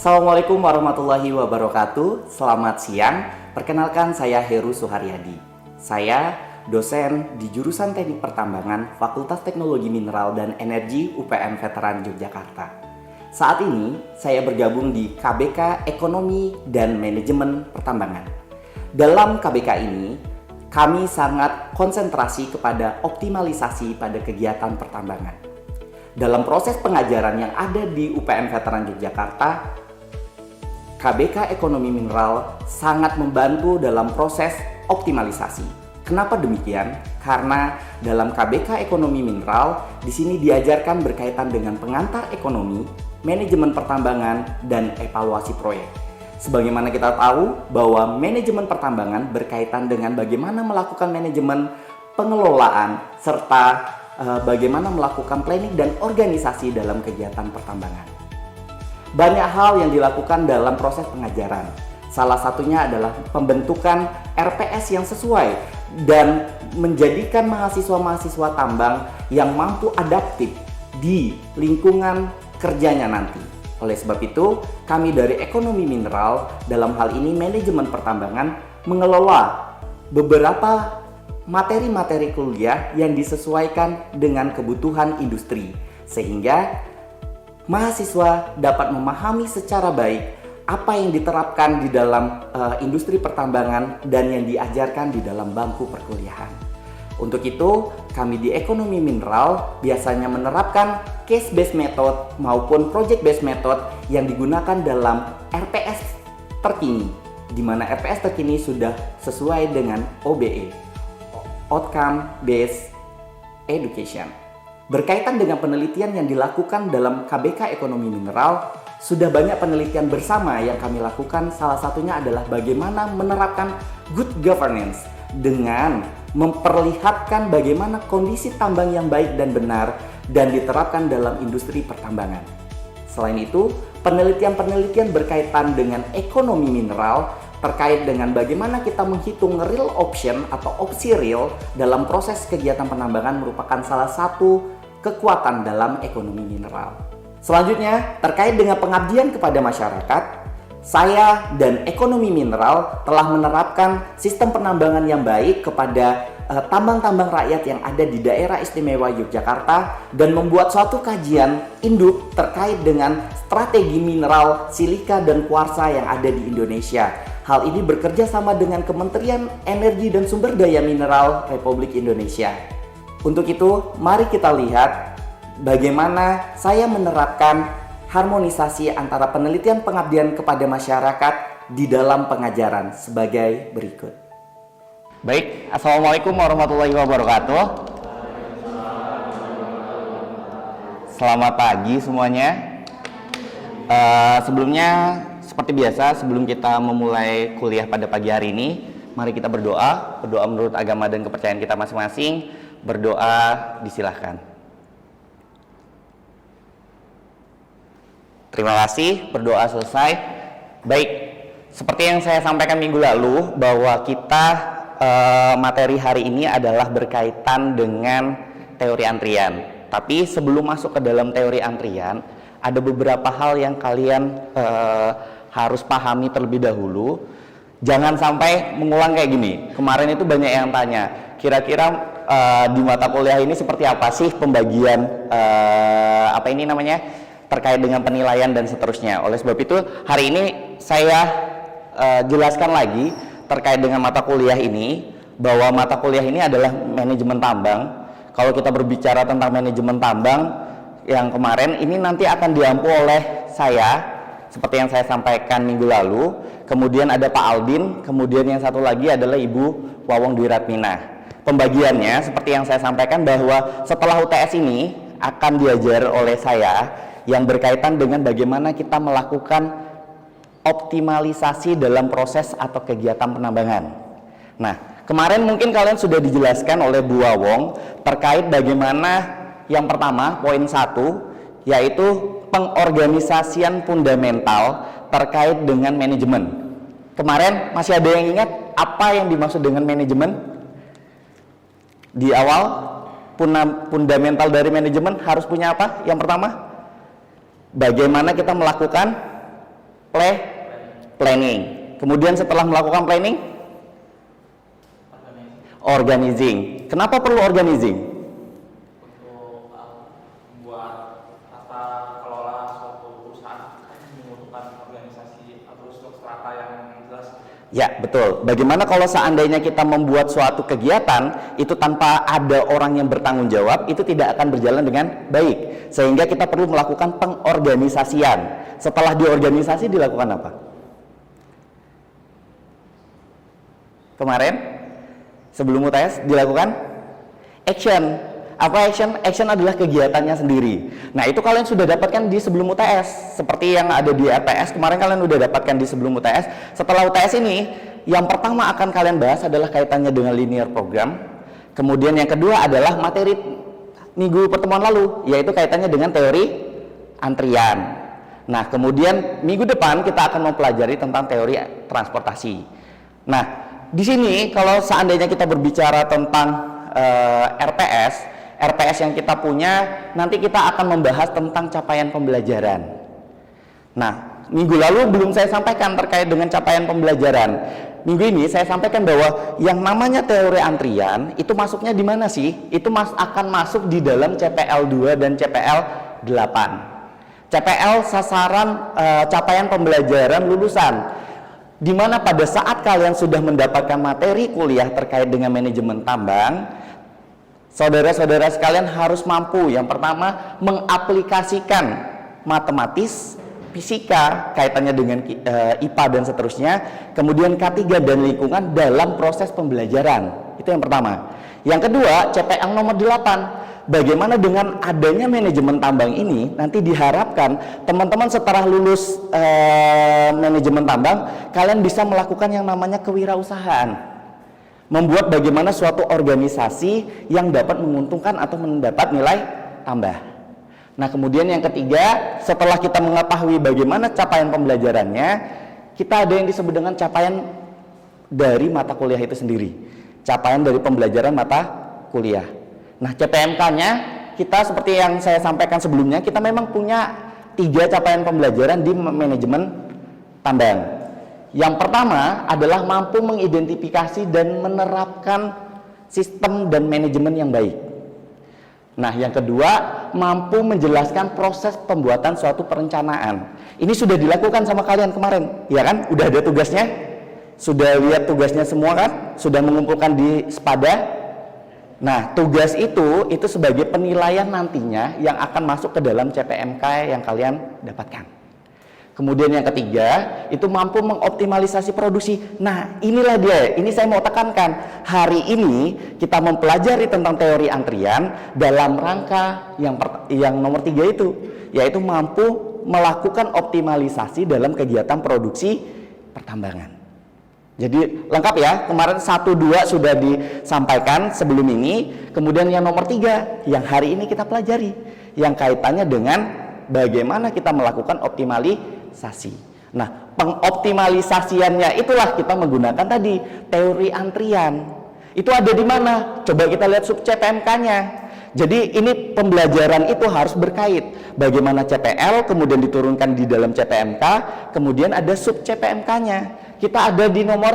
Assalamualaikum warahmatullahi wabarakatuh. Selamat siang. Perkenalkan, saya Heru Suharyadi. Saya dosen di jurusan Teknik Pertambangan Fakultas Teknologi Mineral dan Energi UPN Veteran Yogyakarta. Saat ini saya bergabung di KBK Ekonomi dan Manajemen Pertambangan. Dalam KBK ini, kami sangat konsentrasi kepada optimalisasi pada kegiatan pertambangan. Dalam proses pengajaran yang ada di UPN Veteran Yogyakarta, KBK Ekonomi Mineral sangat membantu dalam proses optimalisasi. Kenapa demikian? Karena dalam KBK Ekonomi Mineral di sini diajarkan berkaitan dengan pengantar ekonomi, manajemen pertambangan, dan evaluasi proyek. Sebagaimana kita tahu bahwa manajemen pertambangan berkaitan dengan bagaimana melakukan manajemen pengelolaan serta bagaimana melakukan planning dan organisasi dalam kegiatan pertambangan. Banyak hal yang dilakukan dalam proses pengajaran. Salah satunya adalah pembentukan RPS yang sesuai dan menjadikan mahasiswa-mahasiswa tambang yang mampu adaptif di lingkungan kerjanya nanti. Oleh sebab itu, kami dari Ekonomi Mineral, dalam hal ini manajemen pertambangan, mengelola beberapa materi-materi kuliah yang disesuaikan dengan kebutuhan industri, sehingga mahasiswa dapat memahami secara baik apa yang diterapkan di dalam industri pertambangan dan yang diajarkan di dalam bangku perkuliahan. Untuk itu, kami di Ekonomi Mineral biasanya menerapkan case-based method maupun project-based method yang digunakan dalam RPS terkini, di mana RPS terkini sudah sesuai dengan OBE, Outcome Based Education. Berkaitan dengan penelitian yang dilakukan dalam KBK Ekonomi Mineral, sudah banyak penelitian bersama yang kami lakukan. Salah satunya adalah bagaimana menerapkan good governance dengan memperlihatkan bagaimana kondisi tambang yang baik dan benar dan diterapkan dalam industri pertambangan. Selain itu, penelitian-penelitian berkaitan dengan ekonomi mineral terkait dengan bagaimana kita menghitung real option atau opsi real dalam proses kegiatan penambangan merupakan salah satu kekuatan dalam ekonomi mineral. Selanjutnya, terkait dengan pengabdian kepada masyarakat, saya dan Ekonomi Mineral telah menerapkan sistem penambangan yang baik kepada tambang-tambang rakyat yang ada di daerah istimewa Yogyakarta dan membuat suatu kajian induk terkait dengan strategi mineral silika dan kuarsa yang ada di Indonesia. Hal ini bekerja sama dengan Kementerian Energi dan Sumber Daya Mineral Republik Indonesia. Untuk itu, mari kita lihat bagaimana saya menerapkan harmonisasi antara penelitian pengabdian kepada masyarakat di dalam pengajaran sebagai berikut. Baik, Assalamualaikum warahmatullahi wabarakatuh. Selamat pagi semuanya. Sebelumnya, seperti biasa, sebelum kita memulai kuliah pada pagi hari ini, mari kita berdoa menurut agama dan kepercayaan kita masing-masing. Berdoa disilahkan. Terima kasih, berdoa selesai. Baik, seperti yang saya sampaikan minggu lalu bahwa kita materi hari ini adalah berkaitan dengan teori antrian. Tapi sebelum masuk ke dalam teori antrian, ada beberapa hal yang kalian harus pahami terlebih dahulu. Jangan sampai mengulang kayak gini. Kemarin itu banyak yang tanya, kira-kira di mata kuliah ini seperti apa sih pembagian terkait dengan penilaian dan seterusnya. Oleh sebab itu, hari ini saya jelaskan lagi terkait dengan mata kuliah ini, bahwa mata kuliah ini adalah manajemen tambang. Kalau kita berbicara tentang manajemen tambang yang kemarin, ini nanti akan diampu oleh saya, seperti yang saya sampaikan minggu lalu. Kemudian ada Pak Aldin, kemudian yang satu lagi adalah Ibu Wawong Dwi Ratmina. Pembagiannya seperti yang saya sampaikan bahwa setelah UTS ini akan diajar oleh saya yang berkaitan dengan bagaimana kita melakukan optimalisasi dalam proses atau kegiatan penambangan. Nah, kemarin mungkin kalian sudah dijelaskan oleh Bu Wawong terkait bagaimana yang pertama, poin 1, yaitu pengorganisasian fundamental terkait dengan manajemen. Kemarin masih ada yang ingat apa yang dimaksud dengan manajemen? Di awal, fundamental dari manajemen harus punya apa? Yang pertama, bagaimana kita melakukan Planning. Kemudian setelah melakukan planning, organizing. Kenapa perlu organizing? Untuk membuat tata kelola suatu perusahaan membutuhkan organisasi atau struktur yang jelas. Ya, betul. Bagaimana kalau seandainya kita membuat suatu kegiatan itu tanpa ada orang yang bertanggung jawab, itu tidak akan berjalan dengan baik. Sehingga kita perlu melakukan pengorganisasian. Setelah diorganisasi dilakukan apa? Kemarin sebelum UTS dilakukan action. Apa action? Action adalah kegiatannya sendiri. Nah, itu kalian sudah dapatkan di sebelum UTS. Seperti yang ada di RPS, kemarin kalian sudah dapatkan di sebelum UTS. Setelah UTS ini, yang pertama akan kalian bahas adalah kaitannya dengan linear program. Kemudian yang kedua adalah materi minggu pertemuan lalu, yaitu kaitannya dengan teori antrian. Nah, kemudian minggu depan kita akan mempelajari tentang teori transportasi. Nah, di sini kalau seandainya kita berbicara tentang RPS yang kita punya, nanti kita akan membahas tentang capaian pembelajaran. Nah, minggu lalu belum saya sampaikan terkait dengan capaian pembelajaran. Minggu ini saya sampaikan bahwa yang namanya teori antrian itu masuknya di mana sih? Itu akan masuk di dalam CPL 2 dan CPL 8. CPL sasaran capaian pembelajaran lulusan, di mana pada saat kalian sudah mendapatkan materi kuliah terkait dengan manajemen tambang, saudara-saudara sekalian harus mampu yang pertama mengaplikasikan matematis, fisika kaitannya dengan IPA dan seterusnya, kemudian K3 dan lingkungan dalam proses pembelajaran. Itu yang pertama. Yang kedua, CPL nomor 8. Bagaimana dengan adanya manajemen tambang ini, nanti diharapkan teman-teman setelah lulus manajemen tambang, kalian bisa melakukan yang namanya kewirausahaan. Membuat bagaimana suatu organisasi yang dapat menguntungkan atau mendapat nilai tambah. Nah, kemudian yang ketiga, setelah kita mengetahui bagaimana capaian pembelajarannya, kita ada yang disebut dengan capaian dari mata kuliah itu sendiri. Capaian dari pembelajaran mata kuliah. Nah, CPMK-nya kita seperti yang saya sampaikan sebelumnya, kita memang punya 3 capaian pembelajaran di manajemen tambang. Yang pertama adalah mampu mengidentifikasi dan menerapkan sistem dan manajemen yang baik. Nah, yang kedua, mampu menjelaskan proses pembuatan suatu perencanaan. Ini sudah dilakukan sama kalian kemarin, ya kan? Udah ada tugasnya? Sudah lihat tugasnya semua kan? Sudah mengumpulkan di Spada? Nah, tugas itu sebagai penilaian nantinya yang akan masuk ke dalam CPMK yang kalian dapatkan. Kemudian yang ketiga, itu mampu mengoptimalisasi produksi. Nah, inilah dia, ini saya mau tekankan. Hari ini kita mempelajari tentang teori antrian dalam rangka yang nomor 3 itu, yaitu mampu melakukan optimalisasi dalam kegiatan produksi pertambangan. Jadi lengkap ya, kemarin 1-2 sudah disampaikan sebelum ini. Kemudian yang nomor 3 yang hari ini kita pelajari, yang kaitannya dengan bagaimana kita melakukan optimalisasi. Nah, pengoptimalisasiannya itulah kita menggunakan tadi teori antrian. Itu ada di mana? Coba kita lihat sub CPMK-nya. Jadi ini pembelajaran itu harus berkait. Bagaimana CPL kemudian diturunkan di dalam CPMK, kemudian ada sub CPMK-nya. Kita ada di nomor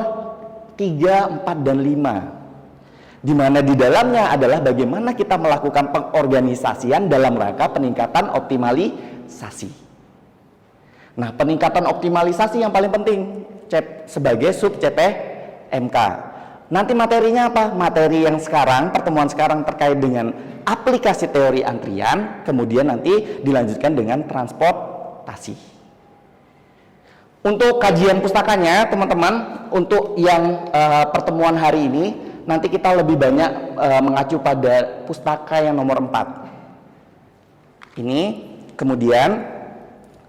3, 4, dan 5. Di mana di dalamnya adalah bagaimana kita melakukan pengorganisasian dalam rangka peningkatan optimalisasi. Nah, peningkatan optimalisasi yang paling penting sebagai sub CPMK. Nanti materinya apa? Materi yang sekarang, pertemuan sekarang terkait dengan aplikasi teori antrian, kemudian nanti dilanjutkan dengan transportasi. Untuk kajian pustakanya, teman-teman, untuk yang pertemuan hari ini, nanti kita lebih banyak mengacu pada pustaka yang nomor 4. Ini, kemudian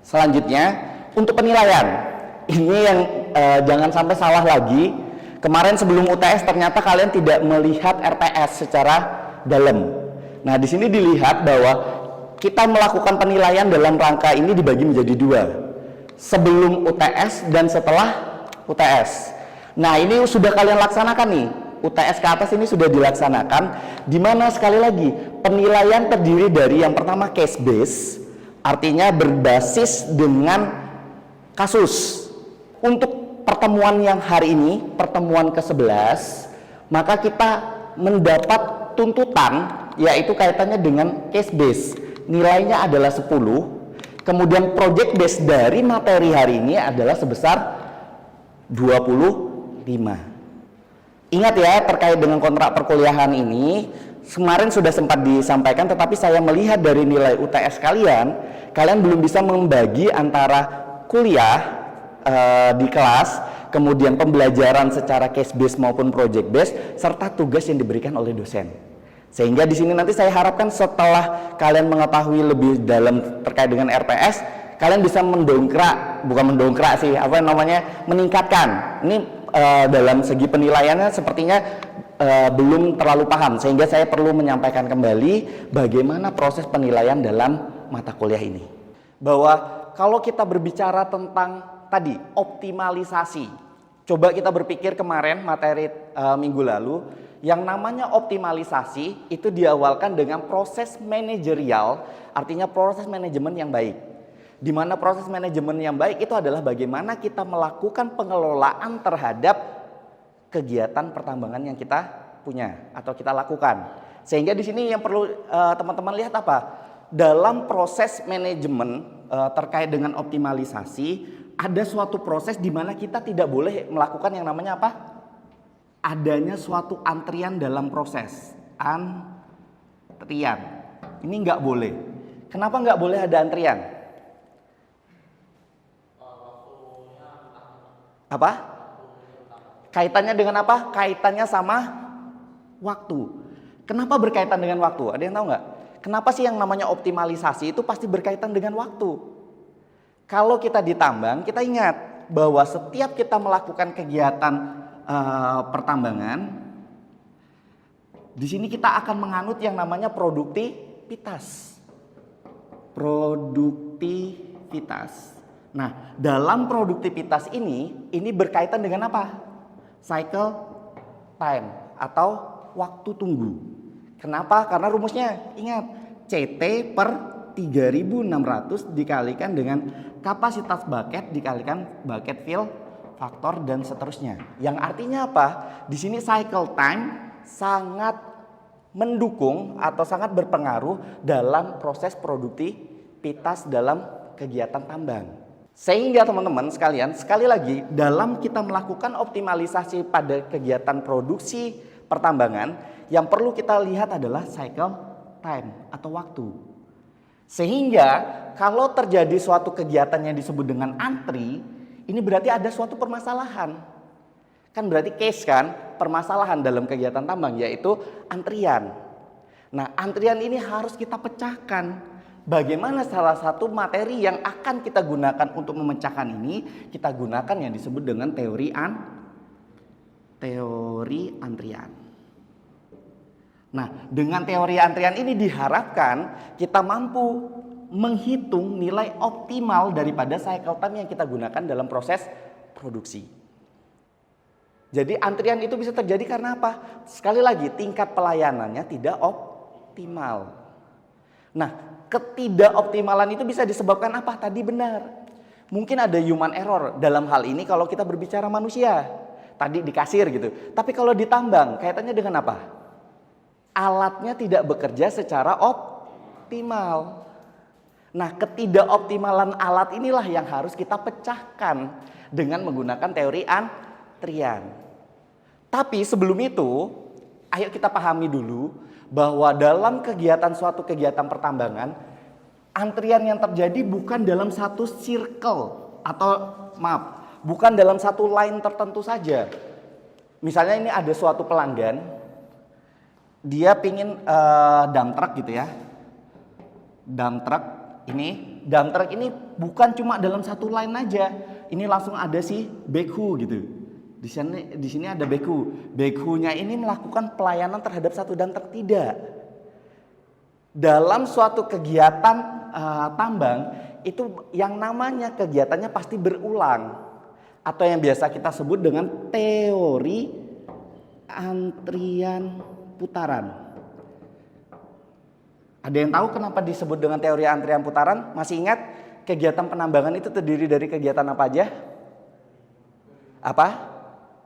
selanjutnya untuk penilaian. Ini yang jangan sampai salah lagi. Kemarin sebelum UTS ternyata kalian tidak melihat RPS secara dalam. Nah, di sini dilihat bahwa kita melakukan penilaian dalam rangka ini dibagi menjadi 2. Sebelum UTS dan setelah UTS. Nah, ini sudah kalian laksanakan nih. UTS ke atas ini sudah dilaksanakan, di mana sekali lagi penilaian terdiri dari yang pertama case base, artinya berbasis dengan kasus. Untuk pertemuan yang hari ini, pertemuan ke-11, maka kita mendapat tuntutan, yaitu kaitannya dengan case base. Nilainya adalah 10, kemudian project base dari materi hari ini adalah sebesar 25. Ingat ya, terkait dengan kontrak perkuliahan ini, kemarin sudah sempat disampaikan, tetapi saya melihat dari nilai UTS kalian belum bisa membagi antara kuliah di kelas, kemudian pembelajaran secara case base maupun project base, serta tugas yang diberikan oleh dosen. Sehingga di sini nanti saya harapkan setelah kalian mengetahui lebih dalam terkait dengan RPS, kalian bisa meningkatkan. Ini dalam segi penilaiannya sepertinya belum terlalu paham, sehingga saya perlu menyampaikan kembali bagaimana proses penilaian dalam mata kuliah ini. Bahwa kalau kita berbicara tentang tadi optimalisasi, coba kita berpikir kemarin materi minggu lalu, yang namanya optimalisasi itu diawalkan dengan proses manajerial, artinya proses manajemen yang baik. Di mana proses manajemen yang baik itu adalah bagaimana kita melakukan pengelolaan terhadap kegiatan pertambangan yang kita punya atau kita lakukan. Sehingga di sini yang perlu teman-teman lihat apa? Dalam proses manajemen terkait dengan optimalisasi, ada suatu proses di mana kita tidak boleh melakukan yang namanya apa? Adanya suatu antrian dalam proses. Antrian. Ini nggak boleh. Kenapa nggak boleh ada antrian? Apa? Kaitannya dengan apa? Kaitannya sama waktu. Kenapa berkaitan dengan waktu? Ada yang tahu nggak? Kenapa sih yang namanya optimalisasi itu pasti berkaitan dengan waktu? Kalau kita ditambang, kita ingat bahwa setiap kita melakukan kegiatan pertambangan, di sini kita akan menganut yang namanya produktivitas. Produktivitas. Nah, dalam produktivitas ini berkaitan dengan apa? Cycle time atau waktu tunggu. Kenapa? Karena rumusnya ingat, CT per 3.600 dikalikan dengan kapasitas bucket dikalikan bucket fill faktor dan seterusnya. Yang artinya apa? Di sini cycle time sangat mendukung atau sangat berpengaruh dalam proses produktivitas dalam kegiatan tambang. Sehingga teman-teman sekalian, sekali lagi dalam kita melakukan optimalisasi pada kegiatan produksi pertambangan, yang perlu kita lihat adalah cycle time atau waktu. Sehingga kalau terjadi suatu kegiatan yang disebut dengan antri, ini berarti ada suatu permasalahan. Kan berarti case kan, permasalahan dalam kegiatan tambang yaitu antrian. Nah, antrian ini harus kita pecahkan. Bagaimana salah satu materi yang akan kita gunakan untuk memecahkan ini, kita gunakan yang disebut dengan teori antrian. Nah, dengan teori antrian ini diharapkan kita mampu menghitung nilai optimal daripada cycle time yang kita gunakan dalam proses produksi. Jadi antrian itu bisa terjadi karena apa? Sekali lagi, tingkat pelayanannya tidak optimal. Nah, ketidakoptimalan itu bisa disebabkan apa? Tadi benar. Mungkin ada human error dalam hal ini kalau kita berbicara manusia. Tadi di kasir gitu. Tapi kalau ditambang, kaitannya dengan apa? Alatnya tidak bekerja secara optimal. Nah, ketidakoptimalan alat inilah yang harus kita pecahkan dengan menggunakan teori antrian. Tapi sebelum itu, ayo kita pahami dulu bahwa dalam suatu kegiatan pertambangan, antrian yang terjadi bukan dalam satu circle bukan dalam satu line tertentu saja. Misalnya ini ada suatu pelanggan, dia pingin dump truck gitu ya. Dump truck ini bukan cuma dalam satu line aja. Ini langsung ada si backhoe gitu. Di sini ada backhoe. Backhoe-nya ini melakukan pelayanan terhadap satu dump truck, tidak. Dalam suatu kegiatan tambang itu yang namanya kegiatannya pasti berulang atau yang biasa kita sebut dengan teori antrian putaran. Ada yang tahu kenapa disebut dengan teori antrian putaran? Masih ingat? kegiatan penambangan itu terdiri dari kegiatan apa aja? Apa?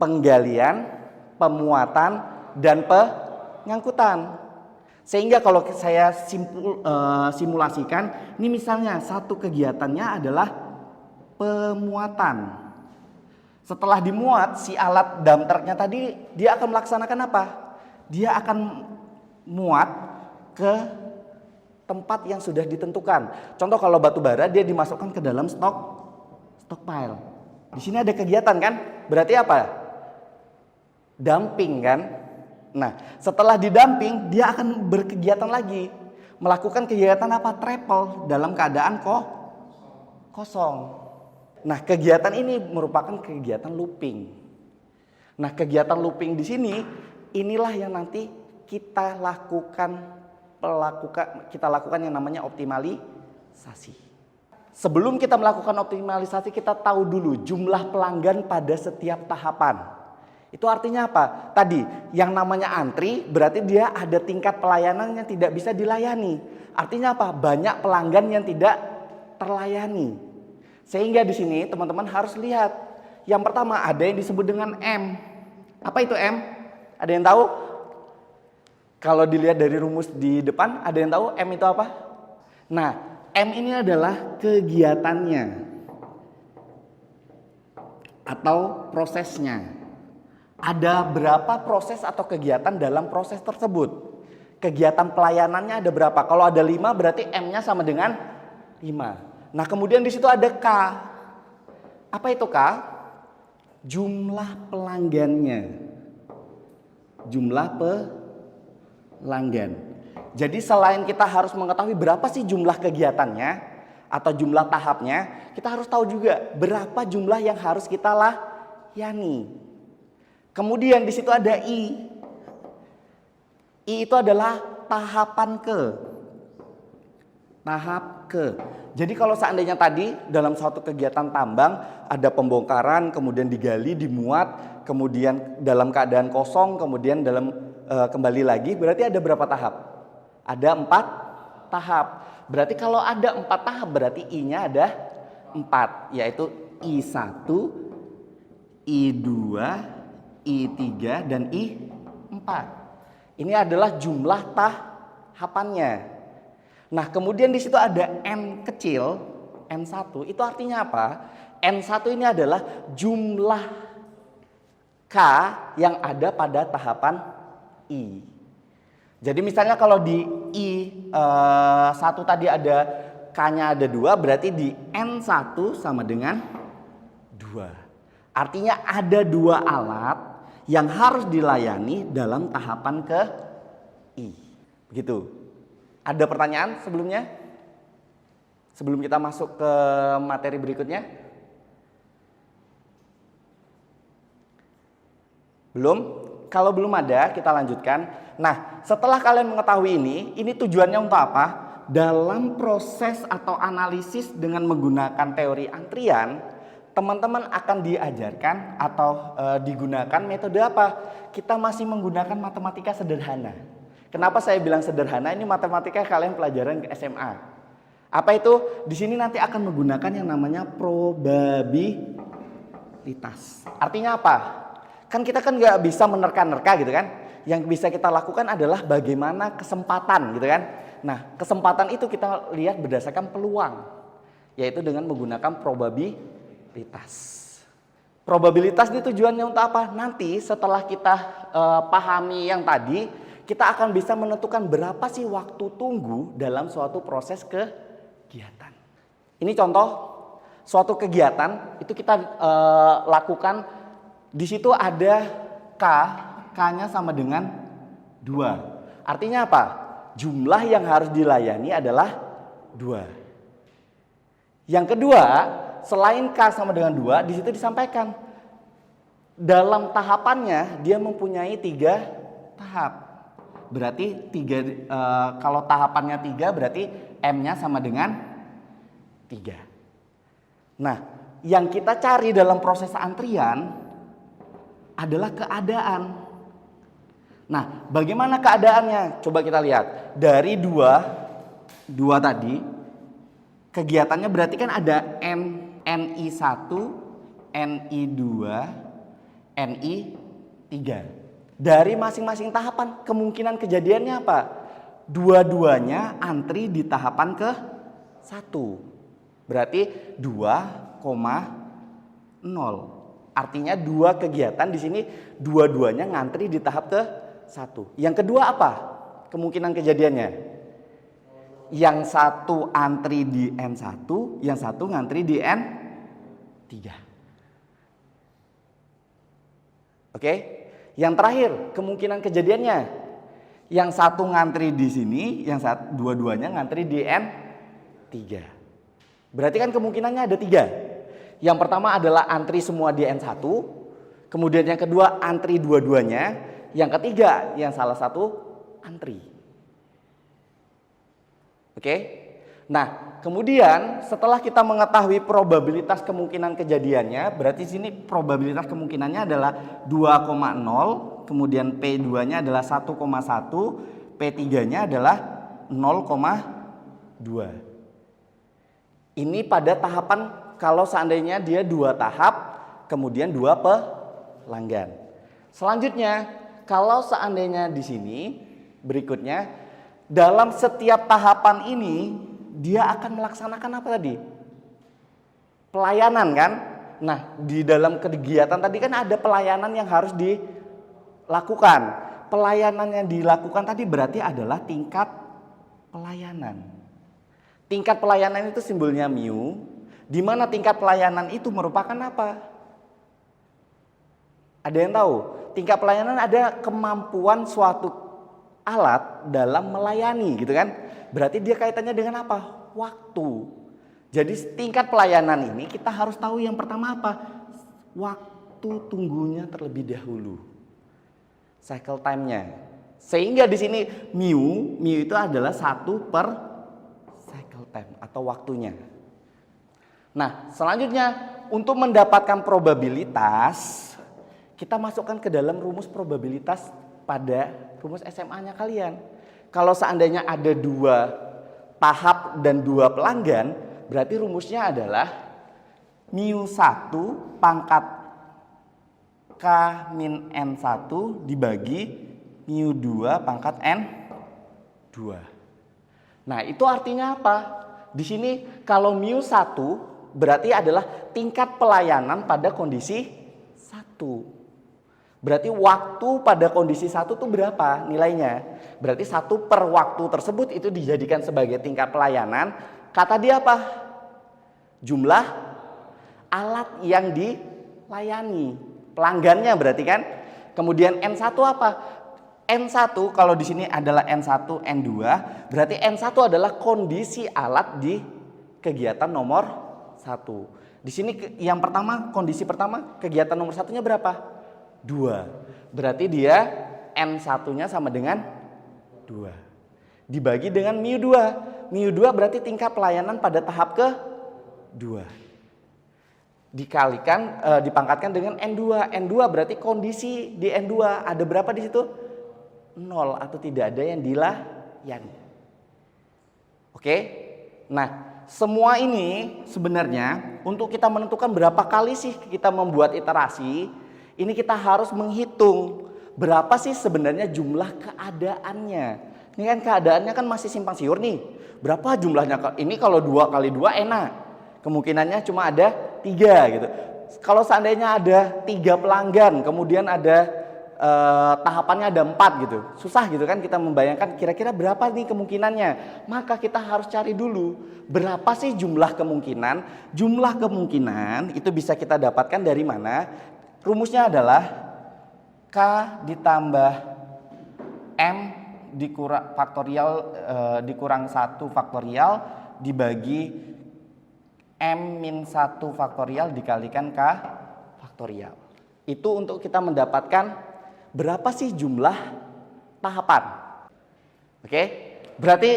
Penggalian, pemuatan, dan pengangkutan. Sehingga kalau saya simulasikan, ini misalnya satu kegiatannya adalah pemuatan. Setelah dimuat, si alat dump trucknya tadi dia akan melaksanakan apa? Dia akan muat ke tempat yang sudah ditentukan. Contoh kalau batu bara dia dimasukkan ke dalam stockpile. Di sini ada kegiatan kan? Berarti apa? Dumping kan? Nah, setelah didamping dia akan berkegiatan lagi. Melakukan kegiatan apa? Travel dalam keadaan kosong. Nah, kegiatan ini merupakan kegiatan looping. Nah, kegiatan looping di sini inilah yang nanti kita lakukan yang namanya optimalisasi. Sebelum kita melakukan optimalisasi, kita tahu dulu jumlah pelanggan pada setiap tahapan. Itu artinya apa? Tadi yang namanya antri berarti dia ada tingkat pelayanan yang tidak bisa dilayani. Artinya apa? Banyak pelanggan yang tidak terlayani. Sehingga di sini teman-teman harus lihat. Yang pertama ada yang disebut dengan M. Apa itu M? Ada yang tahu? Kalau dilihat dari rumus di depan, ada yang tahu M itu apa? Nah, M ini adalah kegiatannya atau prosesnya. Ada berapa proses atau kegiatan dalam proses tersebut? Kegiatan pelayanannya ada berapa? Kalau ada 5 berarti M-nya sama dengan 5. Nah, kemudian di situ ada K. Apa itu K? Jumlah pelanggannya. Jumlah pelanggan. Jadi selain kita harus mengetahui berapa sih jumlah kegiatannya atau jumlah tahapnya, kita harus tahu juga berapa jumlah yang harus kita layani. Kemudian di situ ada I. I itu adalah tahapan ke. Tahap ke. Jadi kalau seandainya tadi dalam suatu kegiatan tambang ada pembongkaran, kemudian digali, dimuat, kemudian dalam keadaan kosong, kemudian kembali lagi, berarti ada berapa tahap? Ada 4 tahap. Berarti kalau ada 4 tahap berarti I-nya ada 4, yaitu I1, I2, I3 dan I4. Ini adalah jumlah tahapannya. Nah, kemudian di situ ada N kecil, N1. Itu artinya apa? N1 ini adalah jumlah K yang ada pada tahapan I. Jadi misalnya kalau di I1 tadi ada K-nya ada 2, berarti di N1 sama dengan 2. Artinya ada 2 alat yang harus dilayani dalam tahapan ke I. Begitu. Ada pertanyaan sebelumnya? Sebelum kita masuk ke materi berikutnya? Belum? Kalau belum ada, kita lanjutkan. Nah, setelah kalian mengetahui ini tujuannya untuk apa? Dalam proses atau analisis dengan menggunakan teori antrian, teman-teman akan diajarkan atau digunakan metode apa? Kita masih menggunakan matematika sederhana. Kenapa saya bilang sederhana? Ini matematika kalian pelajaran ke SMA. Apa itu? Di sini nanti akan menggunakan yang namanya probabilitas. Artinya apa? Kan kita nggak bisa menerka-nerka gitu kan? Yang bisa kita lakukan adalah bagaimana kesempatan gitu kan? Nah, kesempatan itu kita lihat berdasarkan peluang, yaitu dengan menggunakan probabilitas. Probabilitas ini tujuannya untuk apa? Nanti setelah kita pahami yang tadi, kita akan bisa menentukan berapa sih waktu tunggu dalam suatu proses kegiatan. Ini contoh suatu kegiatan itu kita lakukan. Di situ ada K, K-nya sama dengan 2. Artinya apa? Jumlah yang harus dilayani adalah 2. Yang kedua, selain K sama dengan 2, di situ disampaikan dalam tahapannya dia mempunyai 3 tahap. Berarti kalau tahapannya 3 berarti M-nya sama dengan 3. Nah, yang kita cari dalam proses antrian adalah keadaan. Nah, bagaimana keadaannya? Coba kita lihat. Dari 2 tadi, kegiatannya berarti kan ada NI1, NI2, NI3. Dari masing-masing tahapan kemungkinan kejadiannya apa? Dua-duanya antri di tahapan ke 1. Berarti 2,0. Artinya dua kegiatan di sini dua-duanya ngantri di tahap ke 1. Yang kedua apa? Kemungkinan kejadiannya. Yang satu antri di N1, yang satu ngantri di N3. Oke? Yang terakhir, kemungkinan kejadiannya. Yang satu ngantri di sini, yang satu dua-duanya ngantri di N3. Berarti kan kemungkinannya ada 3. Yang pertama adalah antri semua di N1, kemudian yang kedua antri dua-duanya, yang ketiga yang salah satu antri. Oke? Nah, kemudian setelah kita mengetahui probabilitas kemungkinan kejadiannya, berarti sini probabilitas kemungkinannya adalah 2,0, kemudian P2-nya adalah 1,1, P3-nya adalah 0,2. Ini pada tahapan kalau seandainya dia 2 tahap, kemudian 2 pelanggan. Selanjutnya, kalau seandainya di sini berikutnya, dalam setiap tahapan ini dia akan melaksanakan apa tadi? Pelayanan kan? Nah, di dalam kegiatan tadi kan ada pelayanan yang harus dilakukan. Pelayanan yang dilakukan tadi berarti adalah tingkat pelayanan. Tingkat pelayanan itu simbolnya mu. Di mana tingkat pelayanan itu merupakan apa? Ada yang tahu? Tingkat pelayanan ada kemampuan suatu alat dalam melayani gitu kan. Berarti dia kaitannya dengan apa? Waktu. Jadi tingkat pelayanan ini kita harus tahu yang pertama apa? Waktu tunggunya terlebih dahulu. Cycle time-nya. Sehingga di sini mu itu adalah 1 per cycle time atau waktunya. Nah, selanjutnya untuk mendapatkan probabilitas, kita masukkan ke dalam rumus probabilitas pada rumus SMA-nya kalian. Kalau seandainya ada 2 tahap dan 2 pelanggan, berarti rumusnya adalah mu1 pangkat K min N1 dibagi mu2 pangkat N2. Nah, itu artinya apa? Di sini kalau mu1 berarti adalah tingkat pelayanan pada kondisi 1. Berarti waktu pada kondisi 1 itu berapa nilainya? Berarti 1 per waktu tersebut itu dijadikan sebagai tingkat pelayanan. Kata dia apa? Jumlah alat yang dilayani. Pelanggannya berarti kan? Kemudian N1 apa? N1 kalau di sini adalah N1, N2. Berarti N1 adalah kondisi alat di kegiatan nomor 1. Di sini yang pertama, kondisi pertama, kegiatan nomor 1-nya berapa? 2. Berarti dia N1-nya sama dengan 2. Dibagi dengan mu2. Mu2 berarti tingkat pelayanan pada tahap ke-2. Dikalikan, dipangkatkan dengan N2. N2 berarti kondisi di N2. Ada berapa di situ? 0 atau tidak ada yang dilayani. Oke? Nah, semua ini sebenarnya untuk kita menentukan berapa kali sih kita membuat iterasi, ini kita harus menghitung berapa sih sebenarnya jumlah keadaannya. Ini kan keadaannya kan masih simpang siur nih. Berapa jumlahnya? Ini kalau 2 kali 2 enak. Kemungkinannya cuma ada 3 gitu. Kalau seandainya ada 3 pelanggan, kemudian ada tahapannya ada 4 gitu. Susah gitu kan kita membayangkan kira-kira berapa nih kemungkinannya. Maka kita harus cari dulu berapa sih jumlah kemungkinan. Jumlah kemungkinan itu bisa kita dapatkan dari mana? Rumusnya adalah K ditambah M dikurang faktorial dikurang 1 faktorial dibagi M min 1 faktorial dikalikan K faktorial. Itu untuk kita mendapatkan berapa sih jumlah tahapan. Oke? Berarti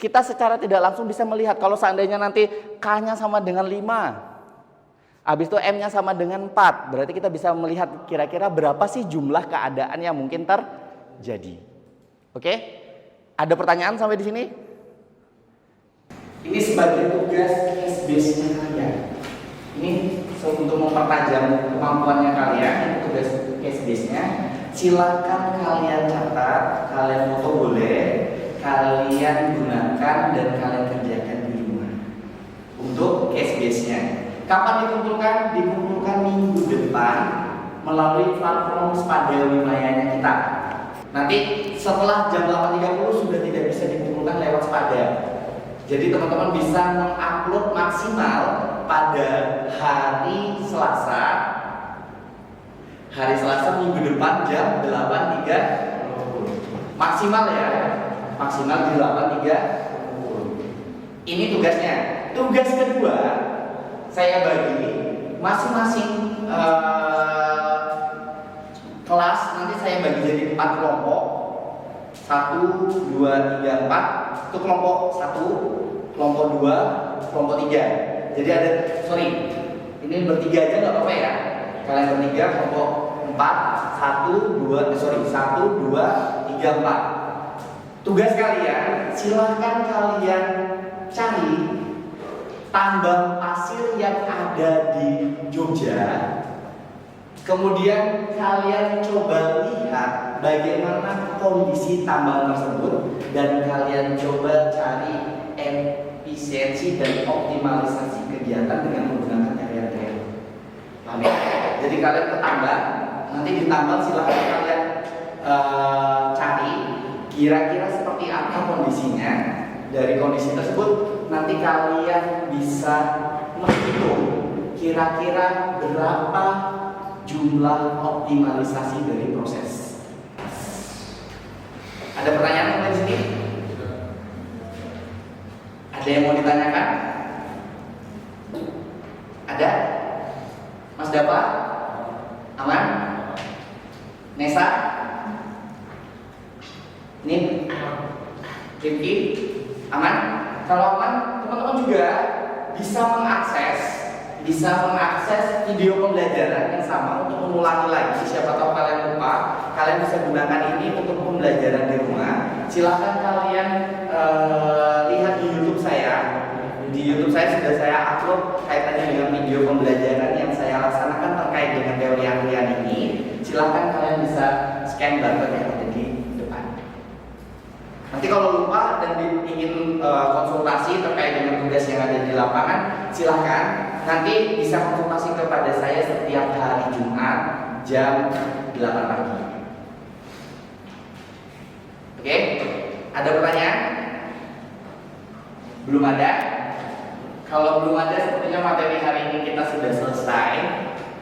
kita secara tidak langsung bisa melihat kalau seandainya nanti K-nya sama dengan 5. Habis itu M-nya sama dengan 4. Berarti kita bisa melihat kira-kira berapa sih jumlah keadaan yang mungkin terjadi. Oke? Ada pertanyaan sampai di sini? Ini sebagai tugas case base-nya kalian. Ini untuk mempertajam kemampuannya kalian, ini tugas case base-nya. Silakan kalian catat, kalian foto boleh, kalian gunakan dan kalian kerjakan di rumah. Untuk case base-nya. Kapan dikumpulkan? Dikumpulkan minggu depan melalui platform Spada wilayahnya kita. Nanti setelah jam 8.30 sudah tidak bisa dikumpulkan lewat Spada. Jadi teman-teman bisa mengupload maksimal pada hari Selasa. Hari Selasa minggu depan jam 8.30. Maksimal ya. Maksimal di 8.30. Ini tugasnya. Tugas kedua saya bagi masing-masing kelas nanti saya bagi jadi 4 kelompok. 1, 2, 3, 4. Itu kelompok 1, kelompok 2, kelompok 3. Jadi ada, ini bertiga aja nggak apa-apa ya. Kalian bertiga kelompok 4, 1, 2, 3, 4. Tugas kalian, silahkan kalian cari tambang pasir yang ada di Jogja. Kemudian kalian coba lihat bagaimana kondisi tambang tersebut dan kalian coba cari efisiensi dan optimalisasi kegiatan dengan menggunakan area-area. Paham ya? Jadi kalian ke tambang, nanti di tambang silahkan kalian cari kira-kira seperti apa kondisinya. Dari kondisi tersebut nanti kalian bisa menghitung kira-kira berapa jumlah optimalisasi dari proses. Ada pertanyaan dari sini? Ada yang mau ditanyakan? Ada? Mas Dapa? Aman? Nesa? Ini? Rifki? Aman? Kalau aman, teman-teman juga bisa mengakses video pembelajaran yang sama untuk mengulangi lagi. Siapa tahu kalian lupa, kalian bisa gunakan ini untuk pembelajaran di rumah. Silahkan kalian lihat di YouTube saya. Di YouTube saya sudah saya upload kaitannya dengan video pembelajaran yang saya laksanakan terkait dengan teori ahlian ini. Silahkan kalian bisa scan barcode yang ada di depan. Nanti kalau lupa dan ingin konsultasi terkait dengan tugas yang ada di lapangan, silahkan. Nanti bisa konsultasi kepada saya setiap hari Jumat jam 8 pagi. Oke? Ada pertanyaan? Belum ada? Kalau belum ada, sepertinya materi hari ini kita sudah selesai.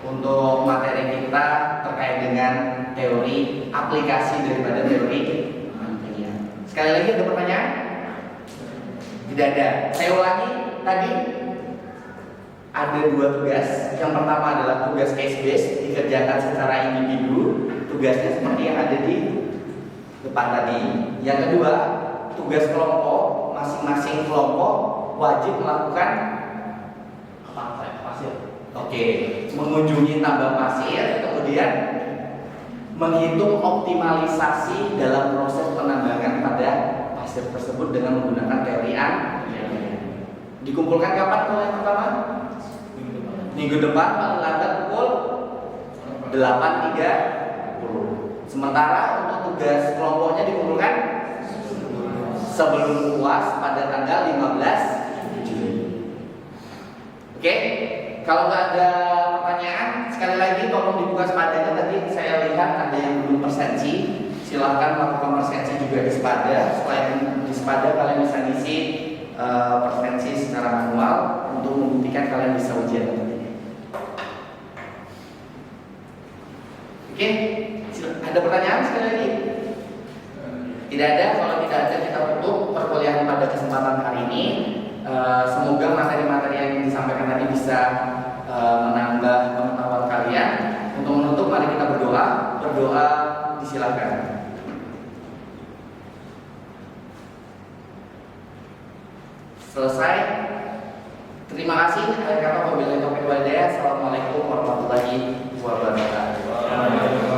Untuk materi kita terkait dengan teori, aplikasi daripada teori material. Sekali lagi ada pertanyaan? Tidak ada. Saya ulangi tadi. Ada 2 tugas. Yang pertama adalah tugas case base, dikerjakan secara individu. Tugasnya seperti yang ada di depan tadi. Yang kedua, tugas kelompok. Masing-masing kelompok wajib melakukan pasir. Oke, mengunjungi tambang pasir, kemudian menghitung optimalisasi dalam proses penambangan pada pasir tersebut dengan menggunakan teori Dikumpulkan kapan kalau yang pertama? Minggu depan paling lambat pukul 8.30. Sementara untuk tugas kelompoknya dikumpulkan sebelum UAS pada tanggal 15 Juli. Oke? Kalau nggak ada pertanyaan, sekali lagi tolong dibuka Spadanya. Tadi saya lihat ada yang belum presensi. Silahkan melakukan presensi juga di Spada. Selain di Spada kalian bisa ngisi presensi secara manual untuk membuktikan kalian bisa ujian nanti. Oke, ada pertanyaan sekali lagi? Tidak ada. Kalau tidak ada, kita tutup perkuliahan pada kesempatan hari ini. Semoga materi-materi yang disampaikan tadi bisa menambah pengetahuan kalian. Untuk menutup, mari kita berdoa. Berdoa disilakan. Selesai. Terima kasih. Akhir kata wabillahi taufiq wal hidayah. Assalamualaikum warahmatullahi wabarakatuh.